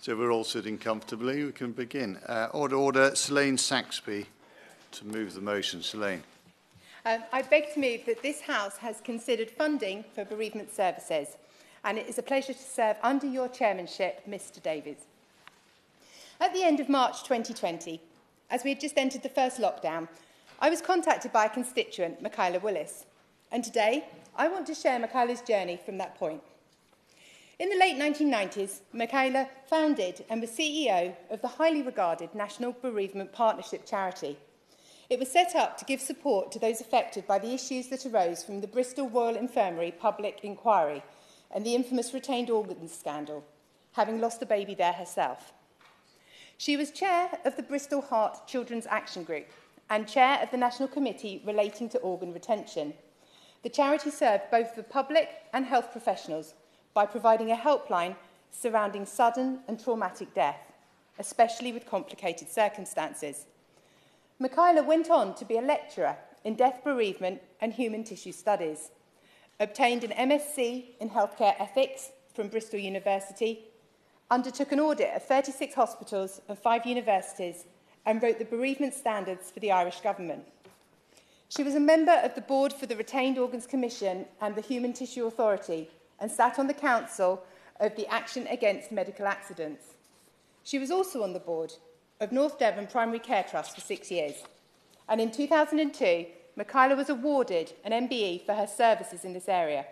So we're all sitting comfortably. We can begin. Order. Selene Saxby to move the motion. Selene. I beg to move that this House has considered funding for bereavement services, and it is a pleasure to serve under your chairmanship, Mr Davies. At the end of March 2020, as we had just entered the first lockdown, I was contacted by a constituent, Michaela Willis, and today I want to share Michaela's journey from that point. In the late 1990s, Michaela founded and was CEO of the highly regarded National Bereavement Partnership charity. It was set up to give support to those affected by the issues that arose from the Bristol Royal Infirmary public inquiry and the infamous retained organs scandal, having lost a baby there herself. She was chair of the Bristol Heart Children's Action Group and chair of the National Committee relating to organ retention. The charity served both the public and health professionals by providing a helpline surrounding sudden and traumatic death, especially with complicated circumstances. Michaela went on to be a lecturer in death bereavement and human tissue studies, obtained an MSc in healthcare ethics from Bristol University, undertook an audit of 36 hospitals and 5 universities, and wrote the bereavement standards for the Irish government. She was a member of the board for the Retained Organs Commission and the Human Tissue Authority, and sat on the council of the Action Against Medical Accidents. She was also on the board of North Devon Primary Care Trust for 6 years. And in 2002, Michaela was awarded an MBE for her services in this area.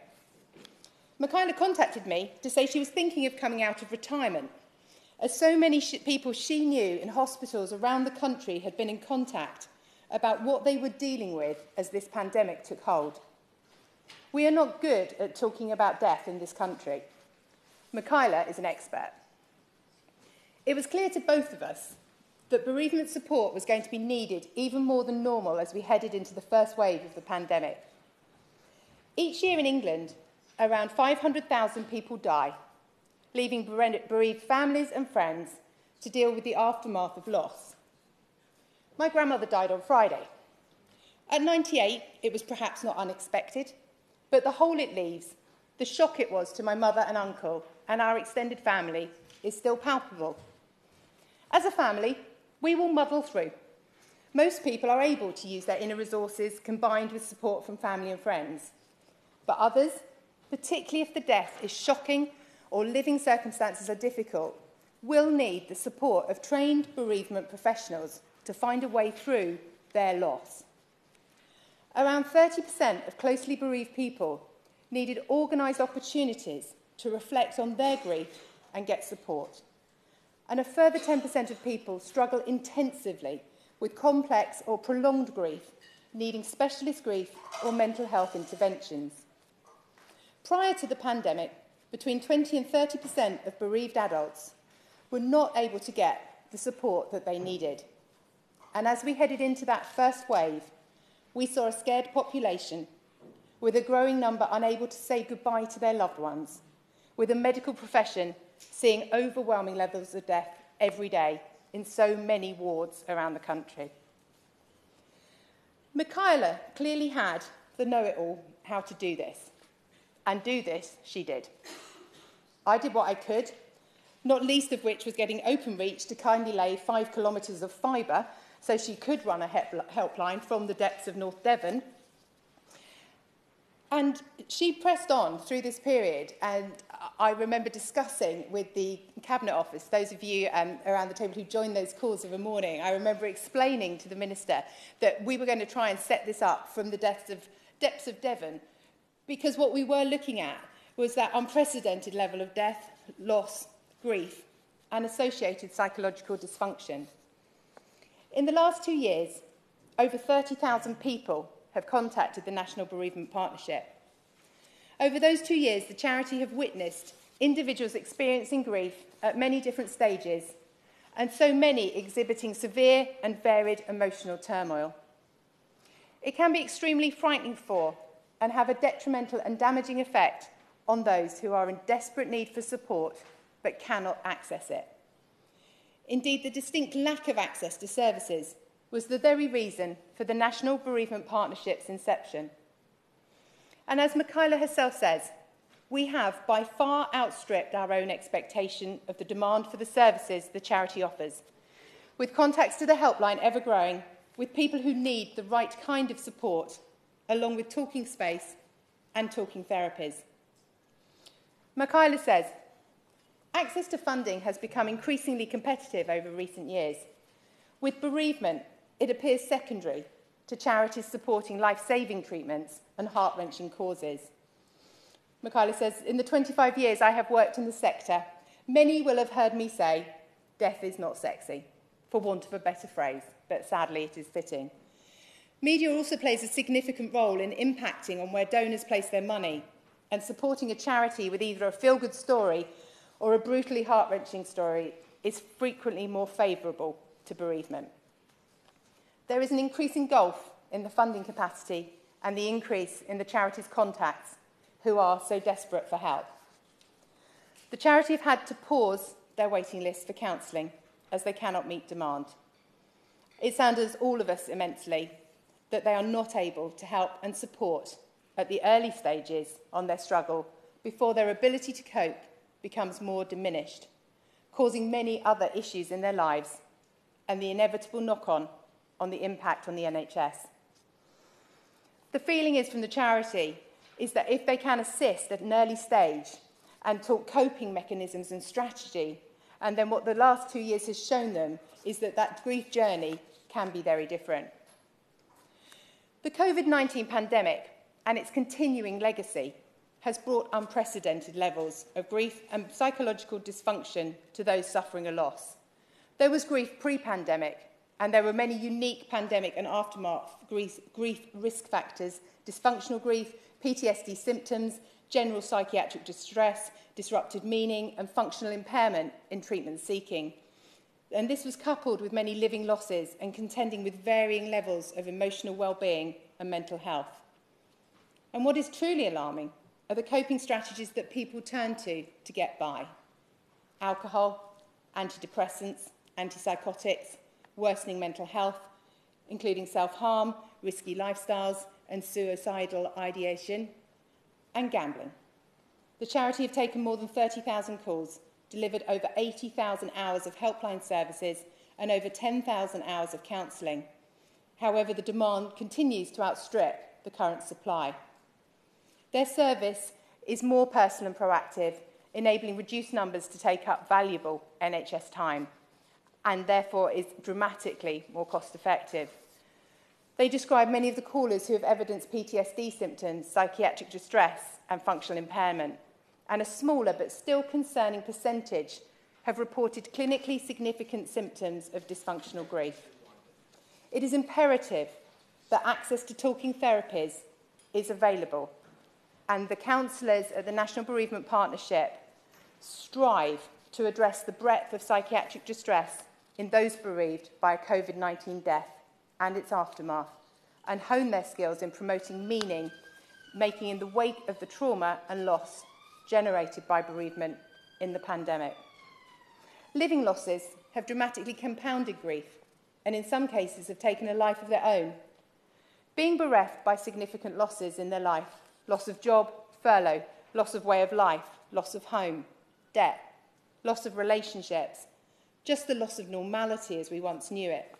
Michaela contacted me to say she was thinking of coming out of retirement, as so many people she knew in hospitals around the country had been in contact about what they were dealing with as this pandemic took hold. We are not good at talking about death in this country. Michaela is an expert. It was clear to both of us that bereavement support was going to be needed even more than normal as we headed into the first wave of the pandemic. Each year in England, around 500,000 people die, leaving bereaved families and friends to deal with the aftermath of loss. My grandmother died on Friday. At 98, it was perhaps not unexpected, but the hole it leaves, the shock it was to my mother and uncle and our extended family, is still palpable. As a family, we will muddle through. Most people are able to use their inner resources combined with support from family and friends. But others, particularly if the death is shocking or living circumstances are difficult, will need the support of trained bereavement professionals to find a way through their loss. Around 30% of closely bereaved people needed organised opportunities to reflect on their grief and get support. And a further 10% of people struggle intensively with complex or prolonged grief, needing specialist grief or mental health interventions. Prior to the pandemic, between 20 and 30% of bereaved adults were not able to get the support that they needed. And as we headed into that first wave, we saw a scared population, with a growing number unable to say goodbye to their loved ones, with a medical profession seeing overwhelming levels of death every day in so many wards around the country. Michaela clearly had the know-it-all how to do this, and do this she did. I did what I could, not least of which was getting Openreach to kindly lay 5 kilometres of fibre so she could run a helpline from the depths of North Devon. And she pressed on through this period, and I remember discussing with the Cabinet Office, those of you around the table who joined those calls every morning, I remember explaining to the Minister that we were going to try and set this up from the depths of Devon, because what we were looking at was that unprecedented level of death, loss, grief, and associated psychological dysfunction. In the last 2 years, over 30,000 people have contacted the National Bereavement Partnership. Over those 2 years, the charity have witnessed individuals experiencing grief at many different stages, and so many exhibiting severe and varied emotional turmoil. It can be extremely frightening for and have a detrimental and damaging effect on those who are in desperate need for support but cannot access it. Indeed, the distinct lack of access to services was the very reason for the National Bereavement Partnership's inception. And as Michaela herself says, we have by far outstripped our own expectation of the demand for the services the charity offers, with contacts to the helpline ever growing, with people who need the right kind of support, along with talking space and talking therapies. Michaela says, access to funding has become increasingly competitive over recent years. With bereavement, it appears secondary to charities supporting life-saving treatments and heart-wrenching causes. Michaela says, in the 25 years I have worked in the sector, many will have heard me say, death is not sexy, for want of a better phrase, but sadly it is fitting. Media also plays a significant role in impacting on where donors place their money, and supporting a charity with either a feel-good story or a brutally heart-wrenching story is frequently more favourable to bereavement. There is an increasing gulf in the funding capacity and the increase in the charity's contacts who are so desperate for help. The charity have had to pause their waiting list for counselling as they cannot meet demand. It saddens all of us immensely that they are not able to help and support at the early stages on their struggle before their ability to cope becomes more diminished, causing many other issues in their lives and the inevitable knock-on on the impact on the NHS. The feeling is from the charity is that if they can assist at an early stage and talk coping mechanisms and strategy, and then what the last 2 years has shown them is that that grief journey can be very different. The COVID-19 pandemic and its continuing legacy has brought unprecedented levels of grief and psychological dysfunction to those suffering a loss. There was grief pre-pandemic, and there were many unique pandemic and aftermath grief risk factors, dysfunctional grief, PTSD symptoms, general psychiatric distress, disrupted meaning, and functional impairment in treatment seeking. And this was coupled with many living losses and contending with varying levels of emotional well-being and mental health. And what is truly alarming are the coping strategies that people turn to get by. Alcohol, antidepressants, antipsychotics, worsening mental health, including self-harm, risky lifestyles, and suicidal ideation, and gambling. The charity have taken more than 30,000 calls, delivered over 80,000 hours of helpline services, and over 10,000 hours of counselling. However, the demand continues to outstrip the current supply. Their service is more personal and proactive, enabling reduced numbers to take up valuable NHS time, and therefore is dramatically more cost-effective. They describe many of the callers who have evidenced PTSD symptoms, psychiatric distress, and functional impairment, and a smaller but still concerning percentage have reported clinically significant symptoms of dysfunctional grief. It is imperative that access to talking therapies is available, and the counsellors at the National Bereavement Partnership strive to address the breadth of psychiatric distress in those bereaved by a COVID-19 death and its aftermath, and hone their skills in promoting meaning, making in the wake of the trauma and loss generated by bereavement in the pandemic. Living losses have dramatically compounded grief, and in some cases have taken a life of their own. Being bereft by significant losses in their life, loss of job, furlough, loss of way of life, loss of home, debt, loss of relationships, just the loss of normality as we once knew it.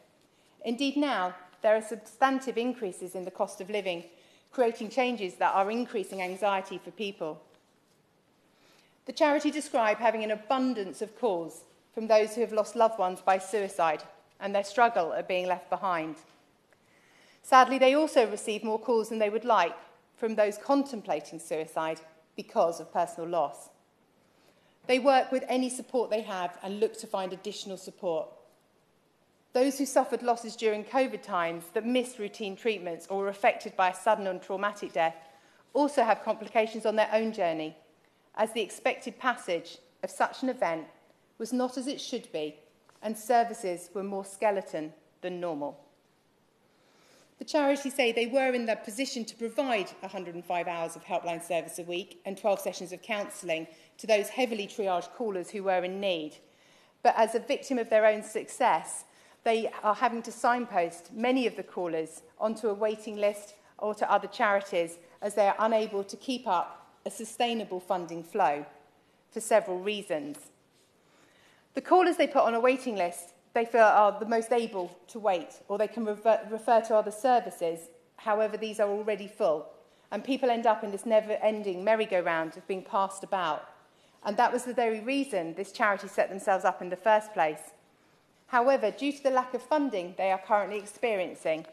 Indeed, now there are substantive increases in the cost of living, creating changes that are increasing anxiety for people. The charity describe having an abundance of calls from those who have lost loved ones by suicide and their struggle at being left behind. Sadly, they also receive more calls than they would like from those contemplating suicide because of personal loss. They work with any support they have and look to find additional support. Those who suffered losses during COVID times that missed routine treatments or were affected by a sudden and traumatic death also have complications on their own journey, as the expected passage of such an event was not as it should be, and services were more skeleton than normal. The charity say they were in the position to provide 105 hours of helpline service a week and 12 sessions of counselling to those heavily triaged callers who were in need. But as a victim of their own success, they are having to signpost many of the callers onto a waiting list or to other charities as they are unable to keep up a sustainable funding flow for several reasons. The callers they put on a waiting list they feel are the most able to wait, or they can refer to other services. However, these are already full, and people end up in this never-ending merry-go-round of being passed about. And that was the very reason this charity set themselves up in the first place. However, due to the lack of funding they are currently experiencing,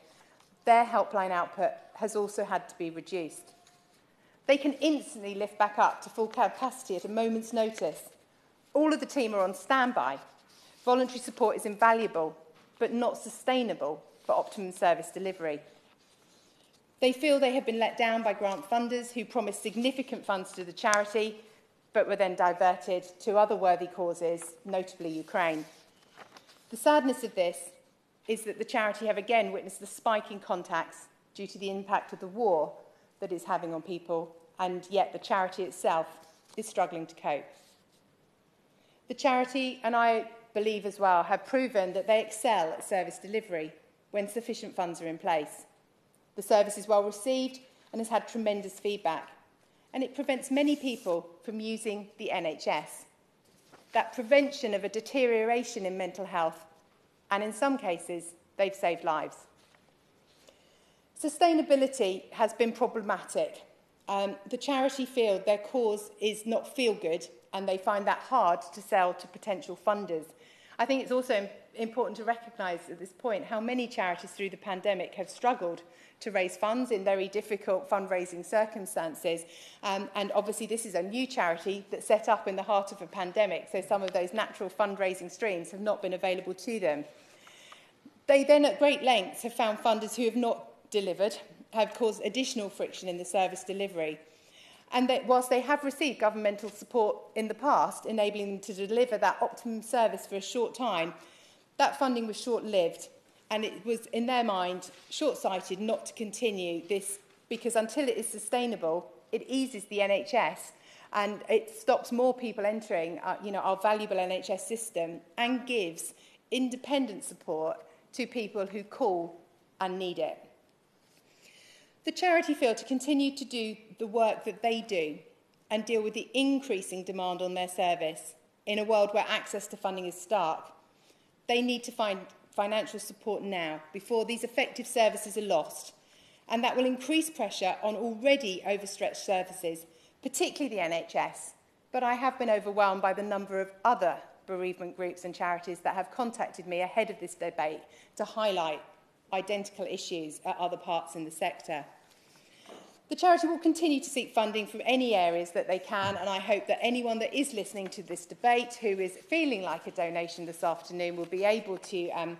their helpline output has also had to be reduced. They can instantly lift back up to full capacity at a moment's notice. All of the team are on standby. Voluntary support is invaluable, but not sustainable for optimum service delivery. They feel they have been let down by grant funders who promised significant funds to the charity, but were then diverted to other worthy causes, notably Ukraine. The sadness of this is that the charity have again witnessed the spike in contacts due to the impact of the war that is having on people, and yet the charity itself is struggling to cope. The charity, and I believe as well, have proven that they excel at service delivery when sufficient funds are in place. The service is well received and has had tremendous feedback, and it prevents many people from using the NHS. That prevention of a deterioration in mental health, and in some cases, they've saved lives. Sustainability has been problematic. The charity feel their cause is not feel good, and they find that hard to sell to potential funders. I think it's also important to recognise at this point how many charities through the pandemic have struggled to raise funds in very difficult fundraising circumstances. And obviously this is a new charity that's set up in the heart of a pandemic, so some of those natural fundraising streams have not been available to them. They then at great lengths have found funders who have not delivered, have caused additional friction in the service delivery. And that whilst they have received governmental support in the past, enabling them to deliver that optimum service for a short time, that funding was short-lived, and it was, in their mind, short-sighted not to continue this, because until it is sustainable, it eases the NHS and it stops more people entering our valuable NHS system and gives independent support to people who call and need it. The charity feel to continue to do the work that they do and deal with the increasing demand on their service in a world where access to funding is stark. They need to find financial support now before these effective services are lost, and that will increase pressure on already overstretched services, particularly the NHS. But I have been overwhelmed by the number of other bereavement groups and charities that have contacted me ahead of this debate to highlight identical issues at other parts in the sector. The charity will continue to seek funding from any areas that they can, and I hope that anyone that is listening to this debate who is feeling like a donation this afternoon will be able to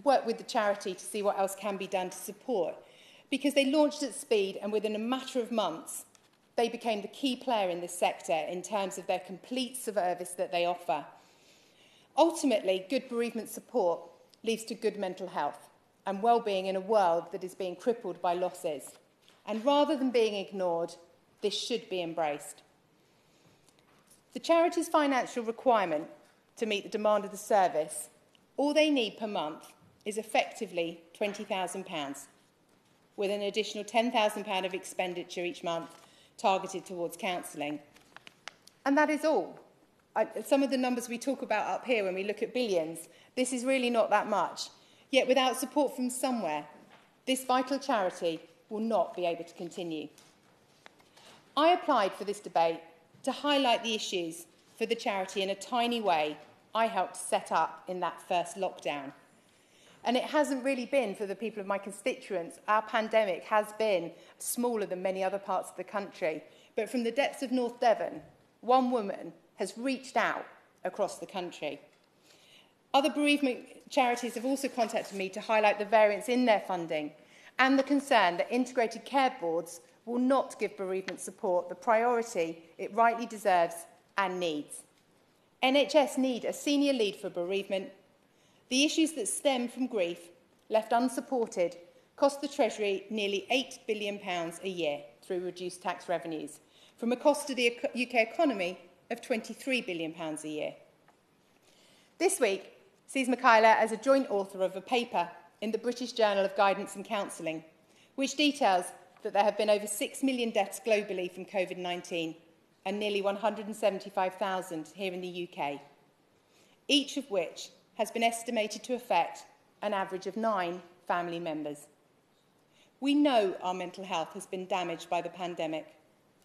work with the charity to see what else can be done to support. Because they launched at speed, and within a matter of months, they became the key player in this sector in terms of their complete service that they offer. Ultimately, good bereavement support leads to good mental health and well-being in a world that is being crippled by losses. And rather than being ignored, this should be embraced. The charity's financial requirement to meet the demand of the service, all they need per month is effectively £20,000, with an additional £10,000 of expenditure each month targeted towards counselling. And that is all. Some of the numbers we talk about up here when we look at billions, this is really not that much. Yet without support from somewhere, this vital charity will not be able to continue. I applied for this debate to highlight the issues for the charity in a tiny way I helped set up in that first lockdown. And it hasn't really been for the people of my constituents. Our pandemic has been smaller than many other parts of the country. But from the depths of North Devon, one woman has reached out across the country. Other bereavement charities have also contacted me to highlight the variance in their funding and the concern that integrated care boards will not give bereavement support the priority it rightly deserves and needs. NHS need a senior lead for bereavement. The issues that stem from grief, left unsupported, cost the Treasury nearly £8 billion a year through reduced tax revenues, from a cost to the UK economy of £23 billion a year. This week sees Michaela as a joint author of a paper in the British Journal of Guidance and Counselling, which details that there have been over 6 million deaths globally from COVID-19 and nearly 175,000 here in the UK, each of which has been estimated to affect an average of 9 family members. We know our mental health has been damaged by the pandemic,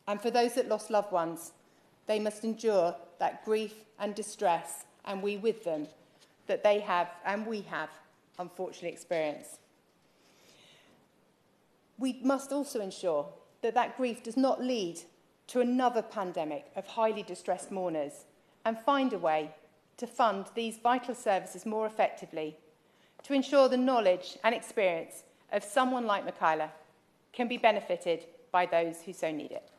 and for those that lost loved ones, they must endure that grief and distress, and we with them, that they have and we have unfortunately experienced. We must also ensure that that grief does not lead to another pandemic of highly distressed mourners, and find a way to fund these vital services more effectively to ensure the knowledge and experience of someone like Michaela can be benefited by those who so need it.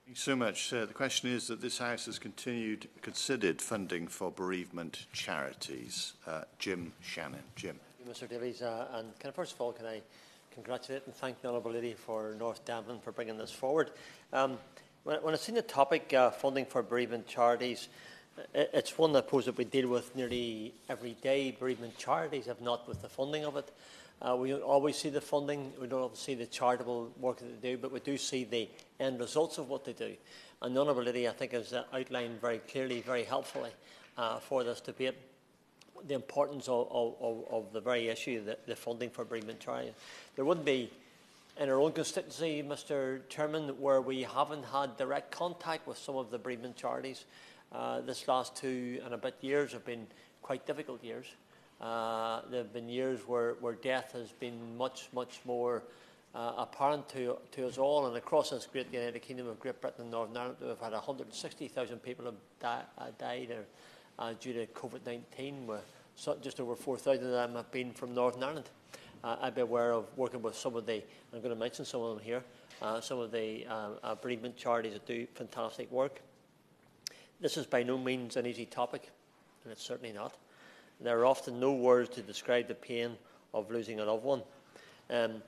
Thank you so much. The question is that this House has considered funding for bereavement charities. Jim Shannon. Jim. Thank you, Mr Davies. First of all, can I congratulate and thank the Honourable Lady for North Devon for bringing this forward. When I've seen the topic, funding for bereavement charities, it's one that I suppose that we deal with nearly every day. Bereavement charities, if not with the funding of it. We don't always see the funding, we don't always see the charitable work that they do, but we do see the end results of what they do. And the Honourable Lady, I think, has outlined very clearly, very helpfully for this debate the importance of the very issue, the funding for bereavement charities. There wouldn't be, in our own constituency, Mr Chairman, where we haven't had direct contact with some of the bereavement charities. This last 2 and a bit years have been quite difficult years. There have been years where death has been much more apparent to us all, and across this great United Kingdom of Great Britain and Northern Ireland, we've had 160,000 people have died due to COVID-19, where just over 4,000 of them have been from Northern Ireland. I'd be aware of working with some of the, I'm going to mention some of them here, some of the bereavement charities that do fantastic work. This is by no means an easy topic, and it's certainly not. There are often no words to describe the pain of losing a loved one. And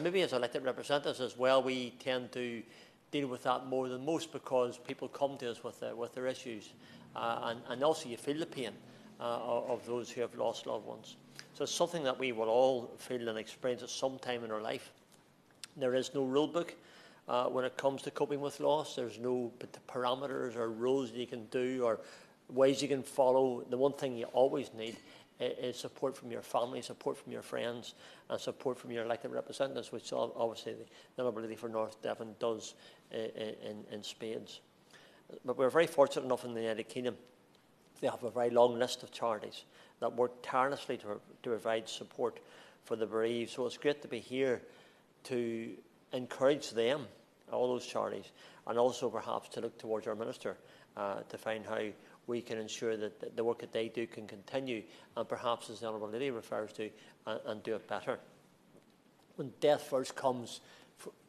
maybe as elected representatives as well, we tend to deal with that more than most, because people come to us with their issues. And also you feel the pain of those who have lost loved ones. So it's something that we will all feel and experience at some time in our life. There is no rule book when it comes to coping with loss. There's no parameters or rules you can do or ways you can follow. The one thing you always need is support from your family, support from your friends, and support from your elected representatives, which obviously the Honourable Lady for North Devon does in spades. But we're very fortunate enough in the United Kingdom to have a very long list of charities that work tirelessly to provide support for the bereaved. So it's great to be here to encourage them, all those charities, and also perhaps to look towards our Minister to find how we can ensure that the work that they do can continue, and perhaps, as the Honourable Lady refers to, and do it better. When death first comes,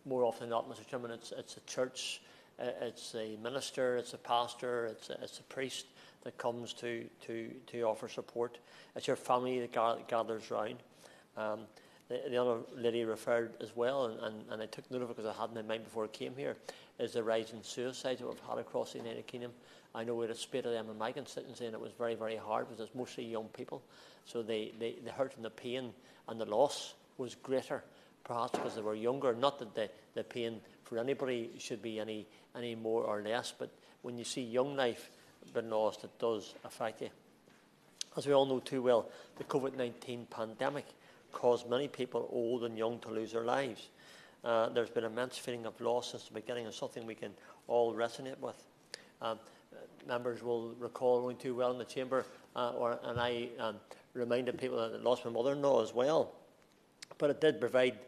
more often than not, Mr Chairman, it's a church, it's a minister, it's a pastor, it's a priest that comes to offer support. It's your family that gathers round. The Honourable Lady referred as well, and I took note of it because I had in my mind before I came here, is the rise in suicides that we've had across the United Kingdom. I know we had a spate of them in my constituency, and it was very hard because it's mostly young people. So the hurt and the pain and the loss was greater, perhaps because they were younger. Not that the pain for anybody should be any more or less, but when you see young life being lost, it does affect you. As we all know too well, the COVID-19 pandemic caused many people, old and young, to lose their lives. There's been an immense feeling of loss since the beginning, and something we can all resonate with. Members will recall only too well in the chamber, and I reminded people that I lost my mother-in-law as well. But it did provide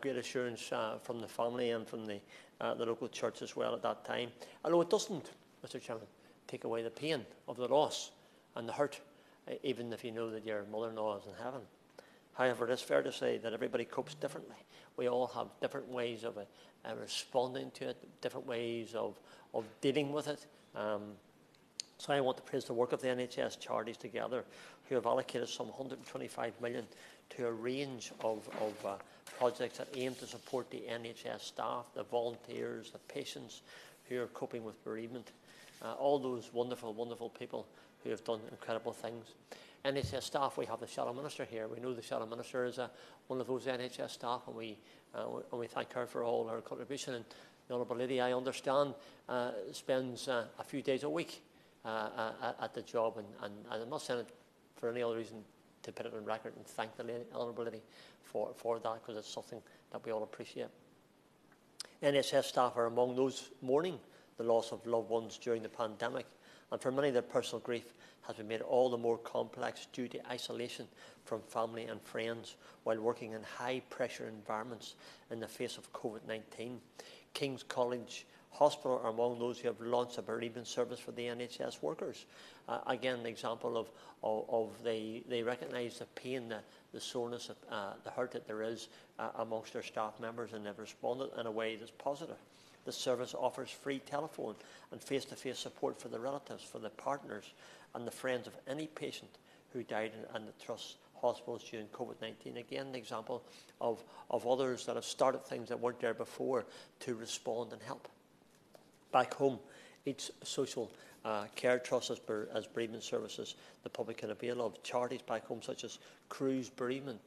great assurance from the family and from the local church as well at that time. Although it doesn't, Mr Chairman, take away the pain of the loss and the hurt, even if you know that your mother-in-law is in heaven. However, it is fair to say that everybody copes differently. We all have different ways of responding to it, different ways of dealing with it. So I want to praise the work of the NHS charities together, who have allocated some 125 million to a range of projects that aim to support the NHS staff, the volunteers, the patients who are coping with bereavement. all those wonderful, wonderful people who have done incredible things. NHS staff, we have the Shadow Minister here. We know the Shadow Minister is one of those NHS staff, and we thank her for all her contribution. And the Honourable Lady, I understand, spends a few days a week at the job, and I'm not saying it for any other reason to put it on record and thank the Honourable Lady for that, because it's something that we all appreciate. NHS staff are among those mourning the loss of loved ones during the pandemic, and for many their personal grief has been made all the more complex due to isolation from family and friends while working in high-pressure environments in the face of COVID-19. King's College Hospital are among those who have launched a bereavement service for the NHS workers. Again, an example of they recognise the pain, the soreness, the hurt that there is amongst their staff members, and they've responded in a way that's positive. The service offers free telephone and face-to-face support for the relatives, for the partners and the friends of any patient who died in the Trust hospitals during COVID-19. Again, an example of others that have started things that weren't there before to respond and help. Back home, each social care trust as bereavement services the public can avail of. Charities back home such as Cruise Bereavement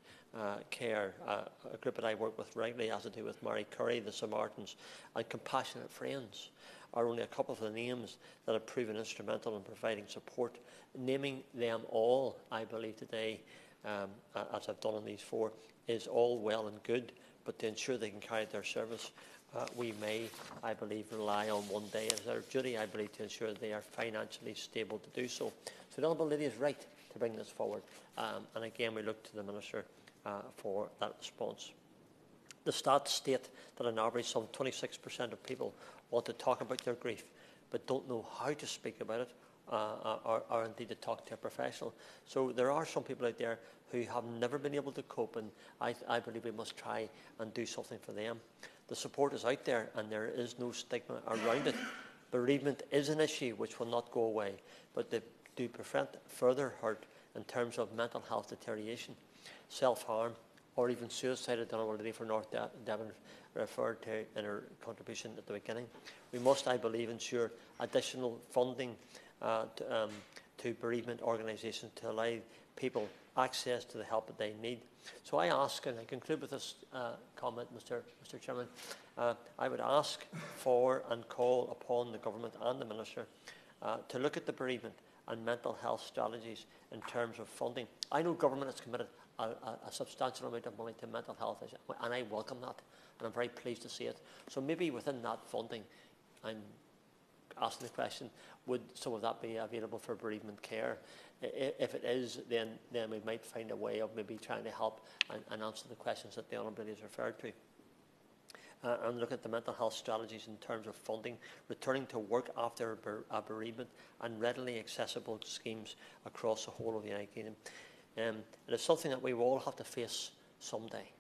Care, a group that I work with regularly, as I do with Mary Curry, the Samaritans, and Compassionate Friends are only a couple of the names that have proven instrumental in providing support. Naming them all, I believe today, as I've done on these four, is all well and good, but to ensure they can carry their service, we may, I believe, rely on one day as our duty, I believe, to ensure that they are financially stable to do so. So the Honourable Lady is right to bring this forward, and again we look to the Minister for that response. The stats state that on average some 26% of people want to talk about their grief but don't know how to speak about it or indeed to talk to a professional. So there are some people out there who have never been able to cope, and I believe we must try and do something for them. The support is out there and there is no stigma around it. Bereavement is an issue which will not go away, but to prevent further hurt in terms of mental health deterioration, self-harm, or even suicide, as the Honourable Lady for North Devon referred to in her contribution at the beginning. We must, I believe, ensure additional funding to bereavement organisations to allow people access to the help that they need. So I ask, and I conclude with this comment, Mr. Chairman, I would ask for and call upon the Government and the Minister to look at the bereavement and mental health strategies in terms of funding. I know Government has committed a substantial amount of money to mental health, and I welcome that, and I'm very pleased to see it. So maybe within that funding, I'm asking the question, would some of that be available for bereavement care? If it is, then we might find a way of maybe trying to help and answer the questions that the Honourable Lady has referred to. And look at the mental health strategies in terms of funding, returning to work after a bereavement, and readily accessible schemes across the whole of the United Kingdom. It is something that we will all have to face someday.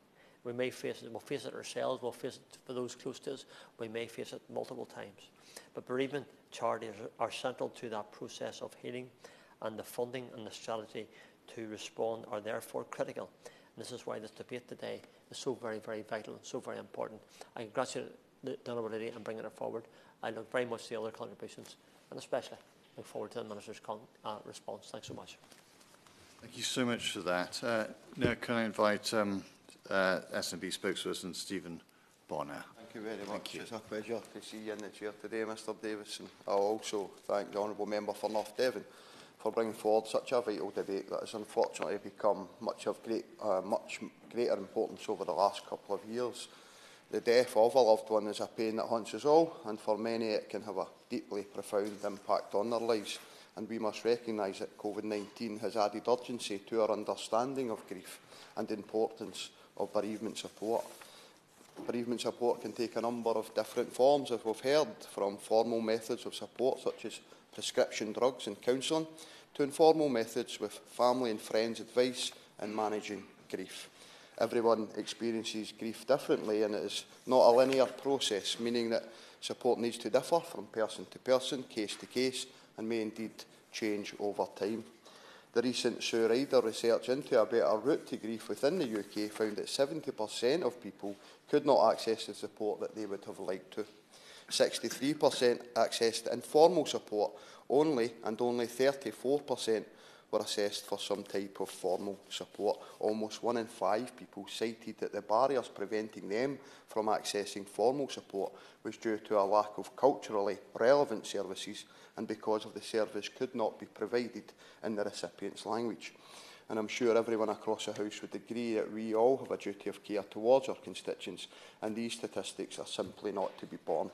We may face it, we'll face it ourselves, we'll face it for those close to us, we may face it multiple times. But bereavement charities are central to that process of healing, and the funding and the strategy to respond are therefore critical. And this is why this debate today is so very, very vital and so very important. I congratulate the Honourable Lady on bringing it forward. I look very much to the other contributions, and especially look forward to the Minister's response. Thanks so much. Thank you so much for that. Now can I invite SNP spokesperson Stephen Bonner. Thank you very much. It's a pleasure to see you in the chair today, Mr Davis. And I'll also thank the Honourable Member for North Devon for bringing forward such a vital debate that has unfortunately become much greater importance over the last couple of years. The death of a loved one is a pain that haunts us all, and for many it can have a deeply profound impact on their lives. And we must recognise that COVID-19 has added urgency to our understanding of grief and the importance of bereavement support. Bereavement support can take a number of different forms, as we've heard, from formal methods of support such as prescription drugs and counselling, to informal methods with family and friends' advice in managing grief. Everyone experiences grief differently, and it is not a linear process, meaning that support needs to differ from person to person, case to case, and may indeed change over time. The recent Sue Ryder research into a better route to grief within the UK found that 70% of people could not access the support that they would have liked to. 63% accessed informal support only, and only 34% were assessed for some type of formal support. Almost 1 in 5 people cited that the barriers preventing them from accessing formal support was due to a lack of culturally relevant services and because of the service could not be provided in the recipient's language. And I'm sure everyone across the House would agree that we all have a duty of care towards our constituents, and these statistics are simply not to be borne.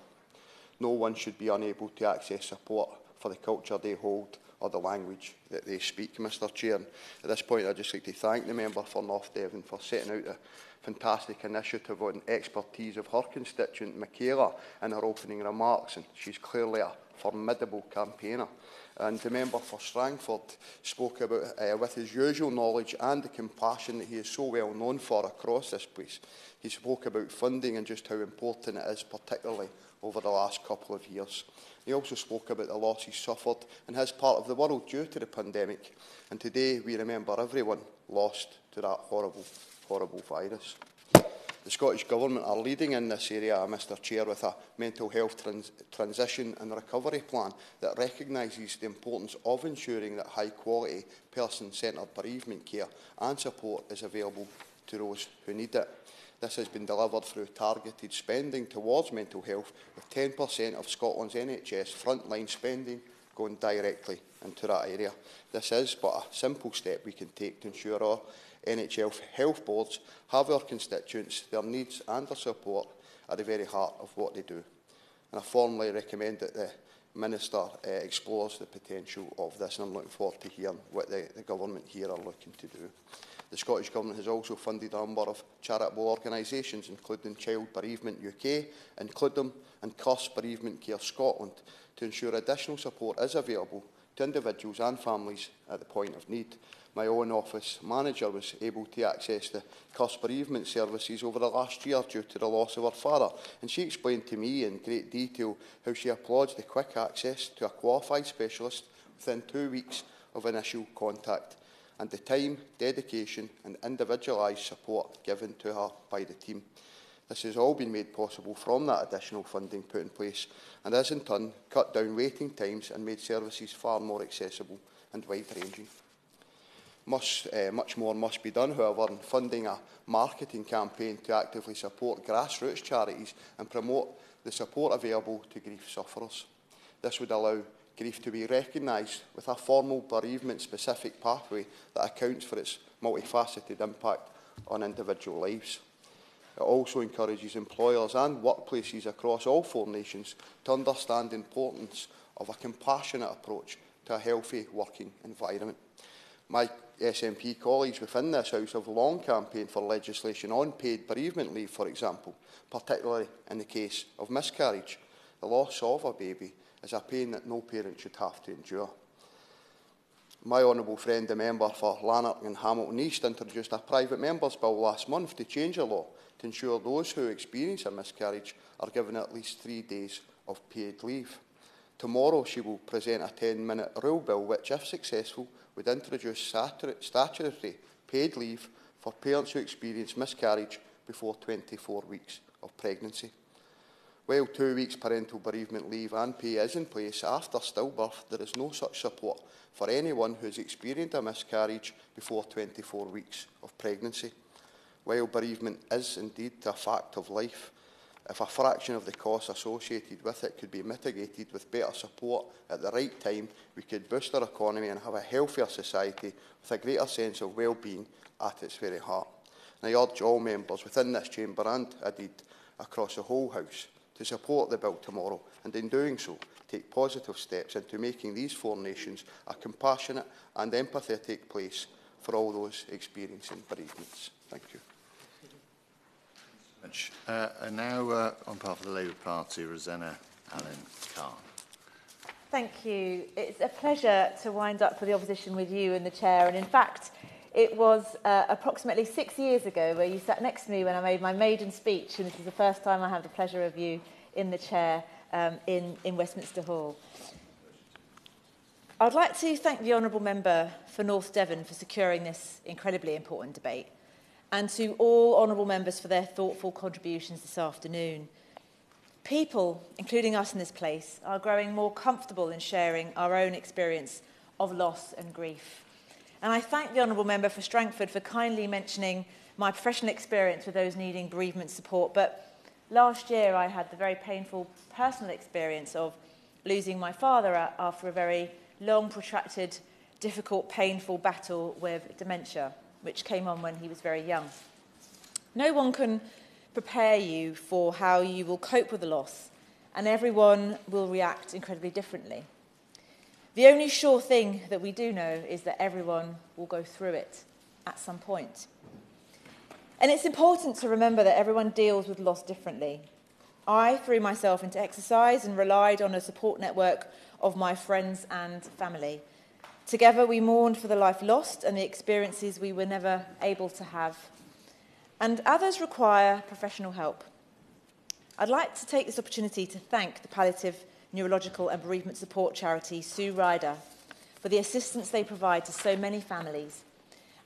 No one should be unable to access support for the culture they hold or the language that they speak, Mr Chair. And at this point, I'd just like to thank the member for North Devon for setting out the fantastic initiative on expertise of her constituent, Michaela, in her opening remarks, and she's clearly a formidable campaigner. And the member for Strangford spoke about, with his usual knowledge and the compassion that he is so well known for across this place, he spoke about funding and just how important it is, particularly over the last couple of years. He also spoke about the losses suffered in his part of the world due to the pandemic. And today we remember everyone lost to that horrible, horrible virus. The Scottish Government are leading in this area, Mr Chair, with a mental health transition and recovery plan that recognises the importance of ensuring that high-quality, person-centred bereavement care and support is available to those who need it. This has been delivered through targeted spending towards mental health, with 10% of Scotland's NHS frontline spending going directly into that area. This is but a simple step we can take to ensure our NHS health boards have our constituents, their needs and their support at the very heart of what they do. And I formally recommend that the Minister explores the potential of this, and I'm looking forward to hearing what the Government here are looking to do. The Scottish Government has also funded a number of charitable organisations, including Child Bereavement UK, Include and Curse Bereavement Care Scotland, to ensure additional support is available to individuals and families at the point of need. My own office manager was able to access the Curse Bereavement services over the last year due to the loss of her father, and she explained to me in great detail how she applauds the quick access to a qualified specialist within 2 weeks of initial contact, and the time, dedication and individualised support given to her by the team. This has all been made possible from that additional funding put in place, and has in turn cut down waiting times and made services far more accessible and wide-ranging. Much more must be done, however, in funding a marketing campaign to actively support grassroots charities and promote the support available to grief sufferers. This would allow grief to be recognised with a formal bereavement-specific pathway that accounts for its multifaceted impact on individual lives. It also encourages employers and workplaces across all 4 nations to understand the importance of a compassionate approach to a healthy working environment. My SNP colleagues within this House have long campaigned for legislation on paid bereavement leave, for example, particularly in the case of miscarriage. The loss of a baby is a pain that no parent should have to endure. My honourable friend, the member for Lanark and Hamilton East, introduced a private member's bill last month to change the law to ensure those who experience a miscarriage are given at least 3 days of paid leave. Tomorrow she will present a 10-minute rule bill which, if successful, would introduce statutory paid leave for parents who experience miscarriage before 24 weeks of pregnancy. While 2 weeks parental bereavement leave and pay is in place after stillbirth, there is no such support for anyone who has experienced a miscarriage before 24 weeks of pregnancy. While bereavement is indeed a fact of life, if a fraction of the costs associated with it could be mitigated with better support at the right time, we could boost our economy and have a healthier society with a greater sense of well-being at its very heart. And I urge all members within this chamber and, indeed, across the whole House to support the bill tomorrow, and in doing so, take positive steps into making these 4 nations a compassionate and empathetic place for all those experiencing bereavements. Thank you. And now, on behalf of the Labour Party, Rosanna Allen-Carr. Thank you. It's a pleasure to wind up for the opposition with you and the Chair. And in fact, it was approximately 6 years ago where you sat next to me when I made my maiden speech, and this is the first time I have the pleasure of you in the Chair in Westminster Hall. I'd like to thank the Honourable Member for North Devon for securing this incredibly important debate, and to all honourable members for their thoughtful contributions this afternoon. People, including us in this place, are growing more comfortable in sharing our own experience of loss and grief. And I thank the Honourable Member for Strangford for kindly mentioning my professional experience with those needing bereavement support. But last year I had the very painful personal experience of losing my father after a very long, protracted, difficult, painful battle with dementia, which came on when he was very young. No one can prepare you for how you will cope with the loss, and everyone will react incredibly differently. The only sure thing that we do know is that everyone will go through it at some point. And it's important to remember that everyone deals with loss differently. I threw myself into exercise and relied on a support network of my friends and family. Together we mourned for the life lost and the experiences we were never able to have. And others require professional help. I'd like to take this opportunity to thank the palliative, neurological and bereavement support charity Sue Ryder for the assistance they provide to so many families,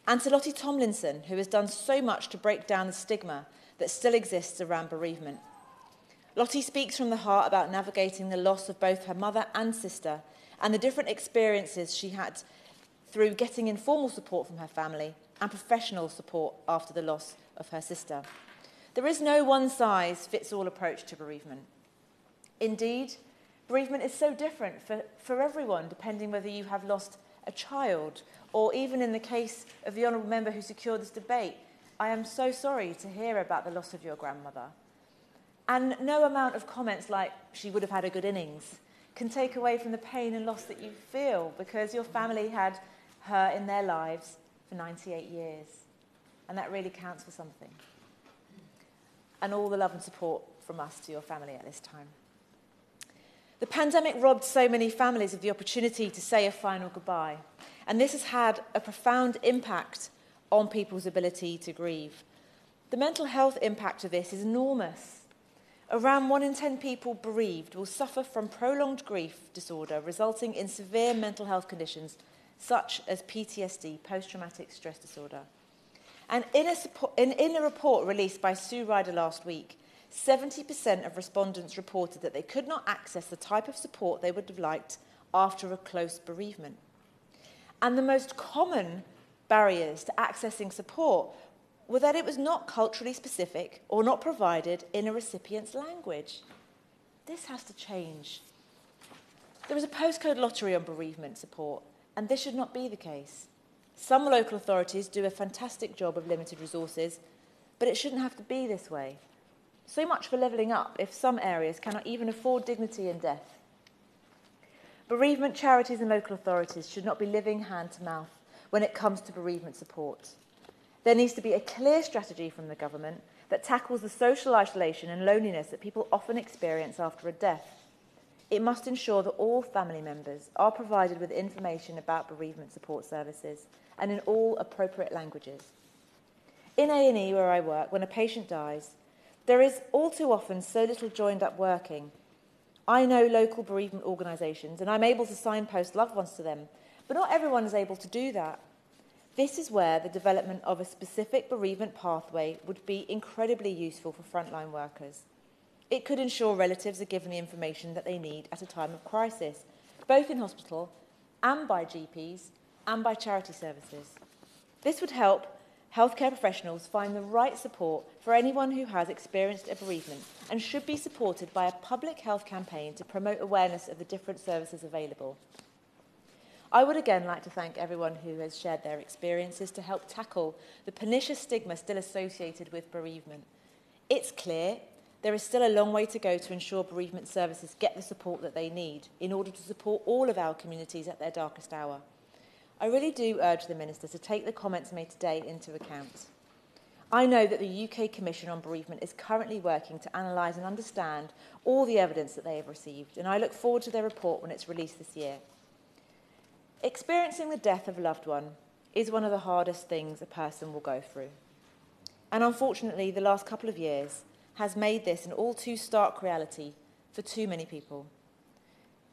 and to Lottie Tomlinson, who has done so much to break down the stigma that still exists around bereavement. Lottie speaks from the heart about navigating the loss of both her mother and sister and the different experiences she had through getting informal support from her family and professional support after the loss of her sister. There is no one-size-fits-all approach to bereavement. Indeed, bereavement is so different for everyone, depending whether you have lost a child, or even in the case of the Honourable Member who secured this debate, I am so sorry to hear about the loss of your grandmother. And no amount of comments like, she would have had a good innings, can take away from the pain and loss that you feel, because your family had her in their lives for 98 years. And that really counts for something. And all the love and support from us to your family at this time. The pandemic robbed so many families of the opportunity to say a final goodbye. And this has had a profound impact on people's ability to grieve. The mental health impact of this is enormous. Around 1 in 10 people bereaved will suffer from prolonged grief disorder, resulting in severe mental health conditions such as PTSD, post-traumatic stress disorder. And in a report released by Sue Ryder last week, 70% of respondents reported that they could not access the type of support they would have liked after a close bereavement. And the most common barriers to accessing support were that it was not culturally specific or not provided in a recipient's language. This has to change. There is a postcode lottery on bereavement support, and this should not be the case. Some local authorities do a fantastic job of limited resources, but it shouldn't have to be this way. So much for levelling up if some areas cannot even afford dignity in death. Bereavement charities and local authorities should not be living hand to mouth when it comes to bereavement support. There needs to be a clear strategy from the government that tackles the social isolation and loneliness that people often experience after a death. It must ensure that all family members are provided with information about bereavement support services and in all appropriate languages. In A&E, where I work, when a patient dies, there is all too often so little joined up working. I know local bereavement organisations and I'm able to signpost loved ones to them, but not everyone is able to do that. This is where the development of a specific bereavement pathway would be incredibly useful for frontline workers. It could ensure relatives are given the information that they need at a time of crisis, both in hospital and by GPs and by charity services. This would help healthcare professionals find the right support for anyone who has experienced a bereavement and should be supported by a public health campaign to promote awareness of the different services available. I would again like to thank everyone who has shared their experiences to help tackle the pernicious stigma still associated with bereavement. It's clear there is still a long way to go to ensure bereavement services get the support that they need in order to support all of our communities at their darkest hour. I really do urge the Minister to take the comments made today into account. I know that the UK Commission on Bereavement is currently working to analyse and understand all the evidence that they have received, and I look forward to their report when it's released this year. Experiencing the death of a loved one is one of the hardest things a person will go through. And unfortunately, the last couple of years has made this an all too stark reality for too many people.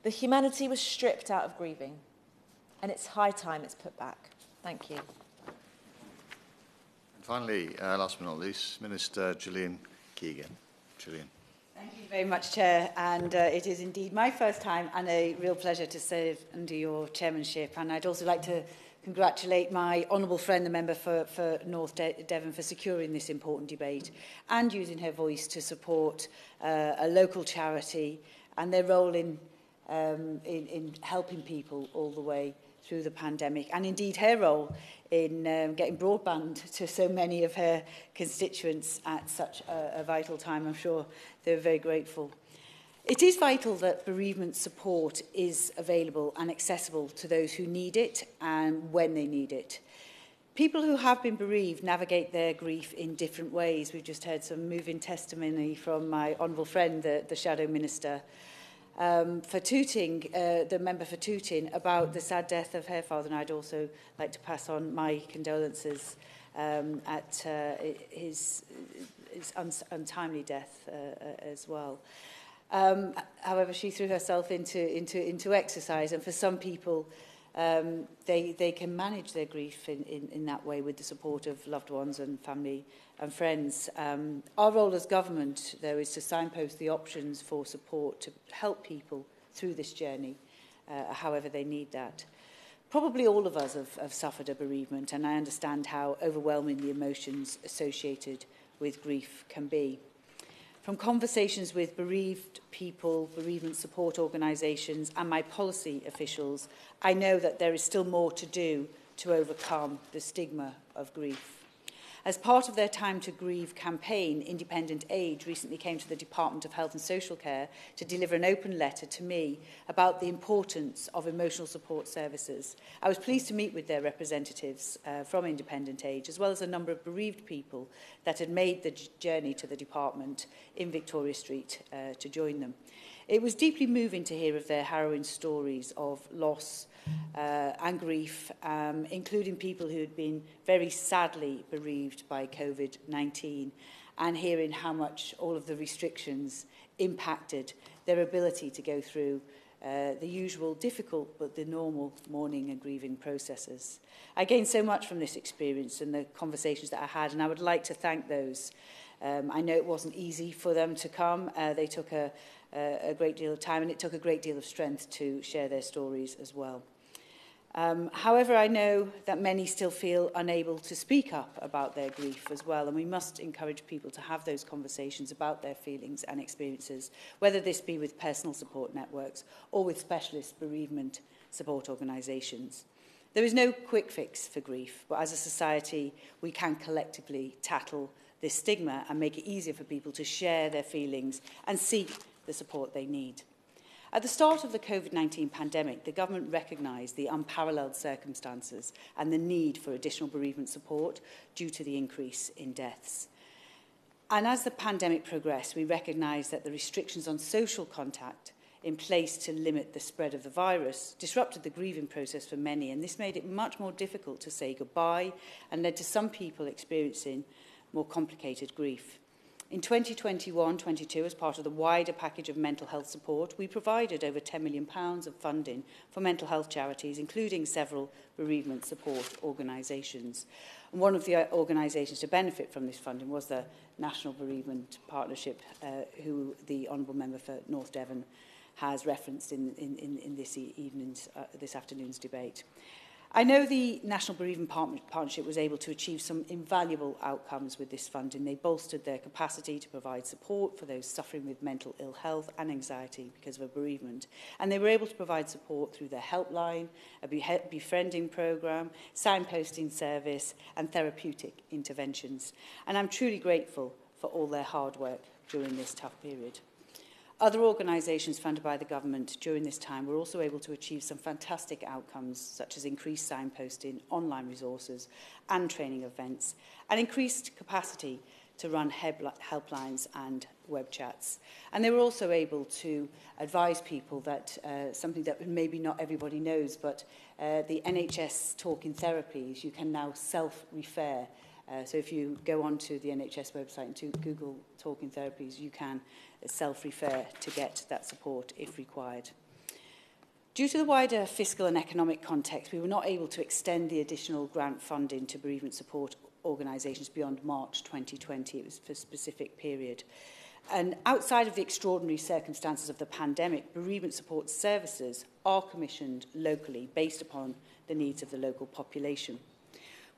The humanity was stripped out of grieving, and it's high time it's put back. Thank you. And finally, last but not least, Minister Gillian Keegan. Gillian. Thank you very much, Chair, and it is indeed my first time and a real pleasure to serve under your chairmanship. And I'd also like to congratulate my honourable friend, the member for North Devon, for securing this important debate and using her voice to support a local charity and their role in helping people all the way through the pandemic, and indeed her role in getting broadband to so many of her constituents at such a vital time. I'm sure they're very grateful. It is vital that bereavement support is available and accessible to those who need it and when they need it. People who have been bereaved navigate their grief in different ways. We've just heard some moving testimony from my honourable friend, the Shadow Minister, for Tooting, the member for Tooting, about the sad death of her father, and I'd also like to pass on my condolences at his untimely death as well. However, she threw herself into exercise, and for some people, they can manage their grief in that way with the support of loved ones and family and friends. Our role as government, though, is to signpost the options for support to help people through this journey, however they need that. Probably all of us have suffered a bereavement, and I understand how overwhelming the emotions associated with grief can be. From conversations with bereaved people, bereavement support organisations and my policy officials, I know that there is still more to do to overcome the stigma of grief. As part of their Time to Grieve campaign, Independent Age recently came to the Department of Health and Social Care to deliver an open letter to me about the importance of emotional support services. I was pleased to meet with their representatives from Independent Age, as well as a number of bereaved people that had made the journey to the department in Victoria Street to join them. It was deeply moving to hear of their harrowing stories of loss and grief, including people who had been very sadly bereaved by COVID-19, and hearing how much all of the restrictions impacted their ability to go through the usual difficult but the normal mourning and grieving processes. I gained so much from this experience and the conversations that I had, and I would like to thank those. I know it wasn't easy for them to come. They took a great deal of time, and it took a great deal of strength to share their stories as well. However, I know that many still feel unable to speak up about their grief as well, and we must encourage people to have those conversations about their feelings and experiences, whether this be with personal support networks or with specialist bereavement support organisations. There is no quick fix for grief, but as a society, we can collectively tackle this stigma and make it easier for people to share their feelings and seek the support they need. At the start of the COVID-19 pandemic, the government recognised the unparalleled circumstances and the need for additional bereavement support due to the increase in deaths. And as the pandemic progressed, we recognised that the restrictions on social contact in place to limit the spread of the virus disrupted the grieving process for many, and this made it much more difficult to say goodbye and led to some people experiencing more complicated grief. In 2021-22, as part of the wider package of mental health support, we provided over £10 million of funding for mental health charities, including several bereavement support organisations. And one of the organisations to benefit from this funding was the National Bereavement Partnership, who the Honourable Member for North Devon has referenced in this afternoon's debate. I know the National Bereavement Partnership was able to achieve some invaluable outcomes with this funding. They bolstered their capacity to provide support for those suffering with mental ill health and anxiety because of a bereavement. And they were able to provide support through their helpline, a befriending programme, signposting service and therapeutic interventions. And I'm truly grateful for all their hard work during this tough period. Other organisations funded by the government during this time were also able to achieve some fantastic outcomes, such as increased signposting, online resources and training events, and increased capacity to run helplines and web chats. And they were also able to advise people that something that maybe not everybody knows, but the NHS talking therapies, you can now self-refer. So if you go onto the NHS website and to Google talking therapies, you can self-refer to get that support if required. Due to the wider fiscal and economic context, we were not able to extend the additional grant funding to bereavement support organisations beyond March 2020. It was for a specific period. And outside of the extraordinary circumstances of the pandemic, bereavement support services are commissioned locally based upon the needs of the local population.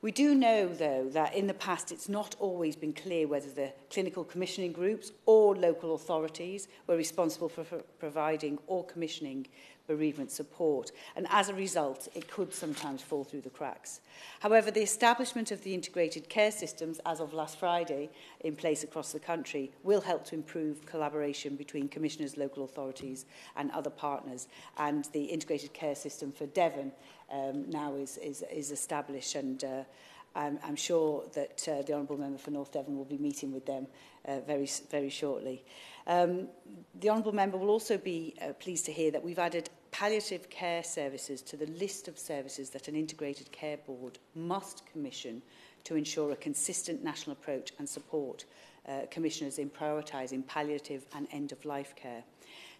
We do know, though, that in the past it's not always been clear whether the clinical commissioning groups or local authorities were responsible for providing or commissioning bereavement support, and as a result it could sometimes fall through the cracks. However, the establishment of the integrated care systems as of last Friday in place across the country will help to improve collaboration between commissioners, local authorities and other partners, and the integrated care system for Devon now is established, and I'm sure that the Honourable Member for North Devon will be meeting with them very shortly. The Honourable Member will also be pleased to hear that we've added palliative care services to the list of services that an integrated care board must commission to ensure a consistent national approach and support commissioners in prioritising palliative and end-of-life care.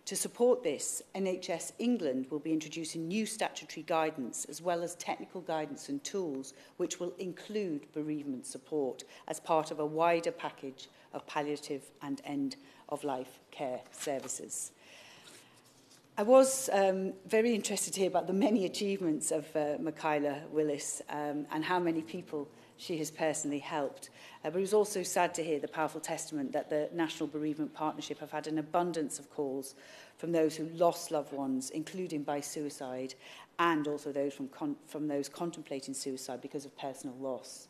To support this, NHS England will be introducing new statutory guidance as well as technical guidance and tools which will include bereavement support as part of a wider package of palliative and end-of-life care services. I was very interested to hear about the many achievements of Michaela Willis and how many people she has personally helped. But it was also sad to hear the powerful testament that the National Bereavement Partnership have had an abundance of calls from those who lost loved ones, including by suicide, and also those from those contemplating suicide because of personal loss.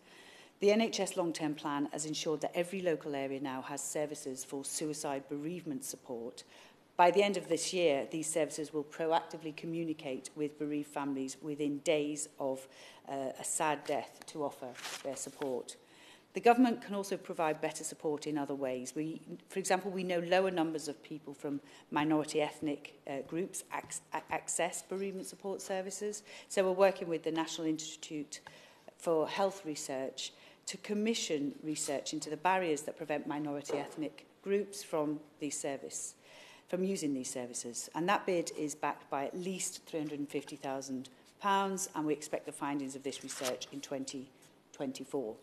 The NHS long-term plan has ensured that every local area now has services for suicide bereavement support. By the end of this year, these services will proactively communicate with bereaved families within days of a sad death to offer their support. The government can also provide better support in other ways. For example, we know lower numbers of people from minority ethnic groups access bereavement support services. So we're working with the National Institute for Health Research to commission research into the barriers that prevent minority ethnic groups from using these services. And that bid is backed by at least £350,000, and we expect the findings of this research in 2024.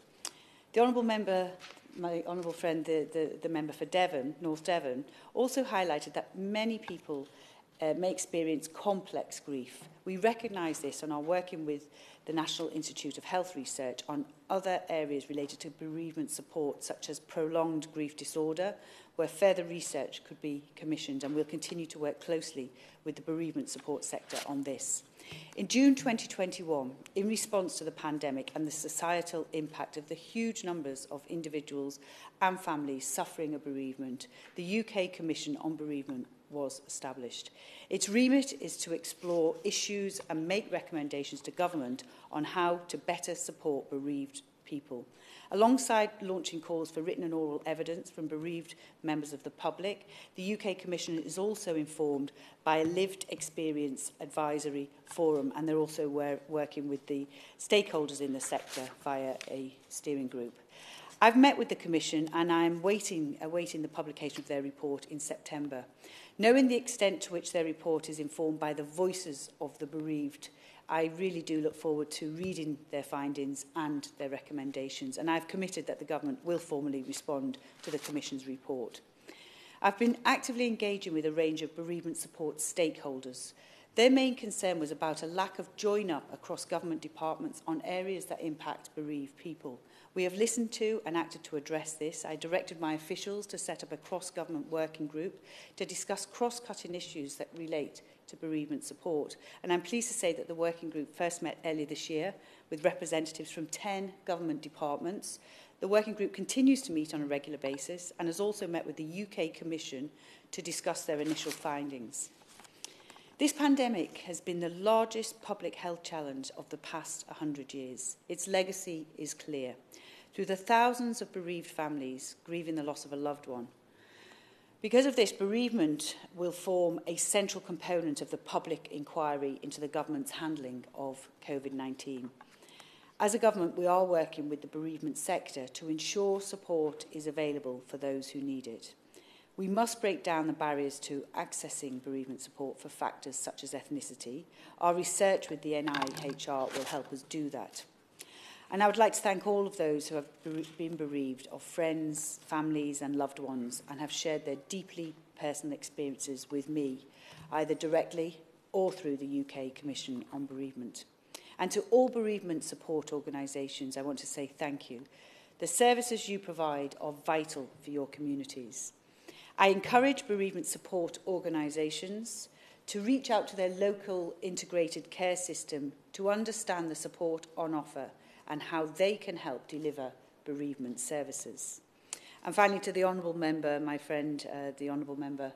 The Honourable Member, my honourable friend, the member for Devon, North Devon, also highlighted that many people may experience complex grief. We recognise this and are working with the National Institute of Health Research on other areas related to bereavement support, such as prolonged grief disorder, where further research could be commissioned, and we'll continue to work closely with the bereavement support sector on this. In June 2021, in response to the pandemic and the societal impact of the huge numbers of individuals and families suffering a bereavement, the UK Commission on Bereavement was established. Its remit is to explore issues and make recommendations to government on how to better support bereaved people. Alongside launching calls for written and oral evidence from bereaved members of the public, the UK Commission is also informed by a lived experience advisory forum, and they're also working with the stakeholders in the sector via a steering group. I've met with the Commission and I'm awaiting the publication of their report in September. Knowing the extent to which their report is informed by the voices of the bereaved, I really do look forward to reading their findings and their recommendations, and I've committed that the Government will formally respond to the Commission's report. I've been actively engaging with a range of bereavement support stakeholders. Their main concern was about a lack of join-up across government departments on areas that impact bereaved people. We have listened to and acted to address this. I directed my officials to set up a cross-government working group to discuss cross-cutting issues that relate to bereavement support. And I'm pleased to say that the working group first met earlier this year with representatives from 10 government departments. The working group continues to meet on a regular basis and has also met with the UK Commission to discuss their initial findings. This pandemic has been the largest public health challenge of the past 100 years. Its legacy is clear. Through the thousands of bereaved families grieving the loss of a loved one. Because of this, bereavement will form a central component of the public inquiry into the government's handling of COVID-19. As a government, we are working with the bereavement sector to ensure support is available for those who need it. We must break down the barriers to accessing bereavement support for factors such as ethnicity. Our research with the NIHR will help us do that. And I would like to thank all of those who have been bereaved of friends, families and loved ones and have shared their deeply personal experiences with me, either directly or through the UK Commission on Bereavement. And to all bereavement support organisations, I want to say thank you. The services you provide are vital for your communities. I encourage bereavement support organisations to reach out to their local integrated care system to understand the support on offer and how they can help deliver bereavement services. And finally, to the Honourable Member, my friend, the Honourable Member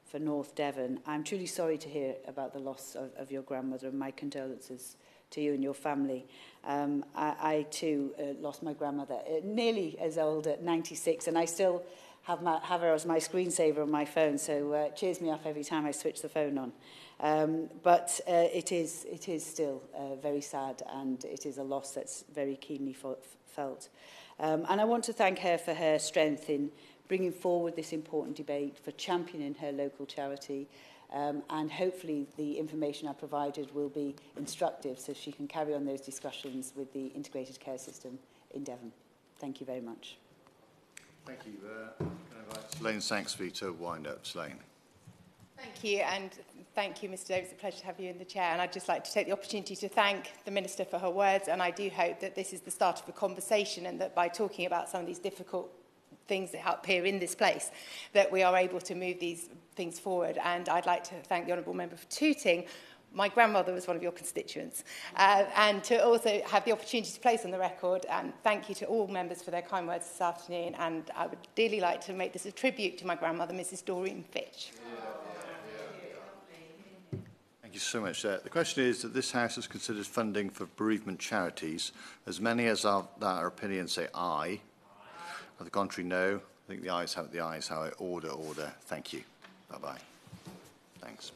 for North Devon, I'm truly sorry to hear about the loss of your grandmother, and my condolences to you and your family. I too lost my grandmother, nearly as old at 96, and I still have her as my screensaver on my phone, so it cheers me up every time I switch the phone on. But it is still very sad, and it is a loss that's very keenly felt. And I want to thank her for her strength in bringing forward this important debate, for championing her local charity, and hopefully the information I provided will be instructive so she can carry on those discussions with the integrated care system in Devon. Thank you very much. Thank you. Can I invite Slane Saxby to wind up? Slane. Thank you, and thank you, Mr Davies. It's a pleasure to have you in the chair. And I'd just like to take the opportunity to thank the Minister for her words, and I do hope that this is the start of a conversation, and that by talking about some of these difficult things that appear in this place, that we are able to move these things forward. And I'd like to thank the Honourable Member for Tooting. My grandmother was one of your constituents, and to also have the opportunity to place on the record, and thank you to all members for their kind words this afternoon. And I would dearly like to make this a tribute to my grandmother, Mrs Doreen Fitch. Thank you so much. The question is that this House has considered funding for bereavement charities. As many as are that are opinion say aye. On the contrary, no. I think the ayes have it. The ayes have it. Order. Thank you. Bye-bye. Thanks.